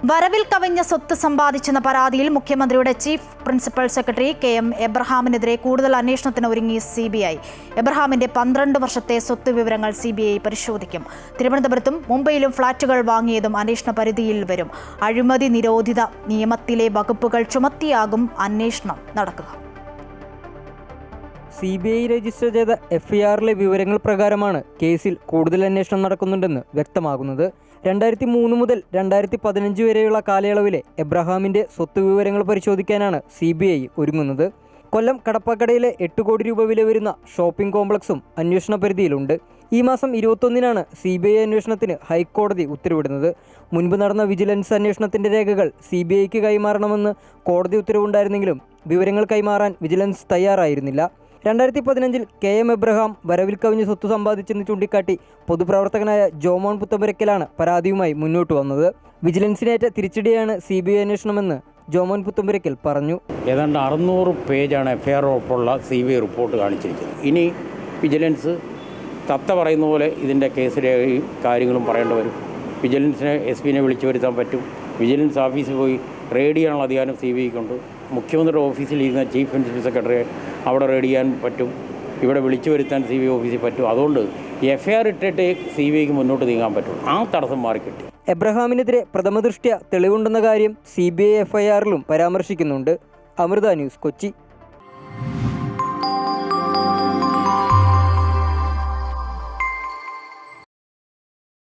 വരവിൽ കവിഞ്ഞ സ്വത്ത് സമ്പാദിച്ചെന്ന പരാതിയിൽ മുഖ്യമന്ത്രിയുടെ ചീഫ് പ്രിൻസിപ്പൽ സെക്രട്ടറി കെ.എം. എബ്രഹാമിനെതിരെ കൂടുതൽ അന്വേഷണത്തിന് ഒരുങ്ങി CBI. എബ്രഹാമിന്റെ 12 വർഷത്തെ സ്വത്ത് വിവരങ്ങൾ CBI പരിശോധിക്കും. തിരുവനന്തപുരത്തും മുംബൈയിലും ഫ്ളാറ്റുകൾ വാങ്ങിയതും അന്വേഷണ പരിധിയിൽ വരും. അഴിമതി നിരോധിത നിയമത്തിലെ വകുപ്പുകൾ ചുമത്തിയാകും അന്വേഷണം നടക്കുക. CBI രജിസ്റ്റർ ചെയ്ത FIRലെ വിവരങ്ങൾ പ്രകാരമാണ് കേസിൽ കൂടുതൽ അന്വേഷണം നടക്കുന്നുണ്ടെന്ന് വ്യക്തമാകുന്നത്. 2003 മുതൽ 2015 വരെയുള്ള കാലയളവിലെ എബ്രഹാമിൻ്റെ സ്വത്ത് വിവരങ്ങൾ പരിശോധിക്കാനാണ് CBI ഒരുങ്ങുന്നത്. കൊല്ലം കടപ്പാക്കടയിലെ 8 കോടി രൂപ വില വരുന്ന ഷോപ്പിംഗ് കോംപ്ലക്സും അന്വേഷണ പരിധിയിലുണ്ട്. ഈ മാസം 21-നാണ് CBI അന്വേഷണത്തിന് ഹൈക്കോടതി ഉത്തരവിടുന്നത്. മുൻപ് നടന്ന വിജിലൻസ് അന്വേഷണത്തിൻ്റെ രേഖകൾ CBIക്ക് കൈമാറണമെന്ന് കോടതി ഉത്തരവുണ്ടായിരുന്നെങ്കിലും വിവരങ്ങൾ കൈമാറാൻ വിജിലൻസ് തയ്യാറായിരുന്നില്ല. 2015-ൽ K.M. എബ്രഹാം വരവിൽ കവിഞ്ഞ് സ്വത്ത് സമ്പാദിച്ചെന്ന് ചൂണ്ടിക്കാട്ടി പൊതുപ്രവർത്തകനായ ജോമോൻ പുത്തമ്പുരയ്ക്കലാണ് പരാതിയുമായി മുന്നോട്ട് വന്നത്. വിജിലൻസിനേറ്റ തിരിച്ചടിയാണ് CBI അന്വേഷണമെന്ന് ജോമോൻ പുത്തമ്പുരയ്ക്കൽ പറഞ്ഞു. ഏതാണ്ട് 600 പേജാണ് FIR ഉൾപ്പെടെയുള്ള CBI റിപ്പോർട്ട് കാണിച്ചിരിക്കുന്നത്. ഇനി വിജിലൻസ് തത്ത പറയുന്ന പോലെ ഇതിൻ്റെ കേസിലെ കാര്യങ്ങളും പറയേണ്ടി വരും. വിജിലൻസിനെ SP-നെ വിളിച്ചു വരുത്താൻ പറ്റും. വിജിലൻസ് ഓഫീസിൽ പോയി റെയ്ഡ് ചെയ്യാനുള്ള അധികാരം CBIക്കുണ്ട്. മുഖ്യമന്ത്രിയുടെ ഓഫീസിലിരുന്ന ചീഫ് പ്രിൻസിപ്പൽ സെക്രട്ടറിയെ അവിടെ റെയ്ഡ് ചെയ്യാൻ പറ്റും. ഇവിടെ വിളിച്ചു വരുത്താൻ CBI ഓഫീസിൽ പറ്റും. അതുകൊണ്ട് FIR ഇട്ടിട്ട് CBIക്ക് മുന്നോട്ട് നീങ്ങാൻ പറ്റും. ആ തടസ്സം മാറിക്കിട്ടി. എബ്രഹാമിനെതിരെ പ്രഥമദൃഷ്ട്യാ തെളിവുണ്ടെന്ന കാര്യം CBI FIRലും പരാമർശിക്കുന്നുണ്ട്. അമൃത ന്യൂസ്, കൊച്ചി.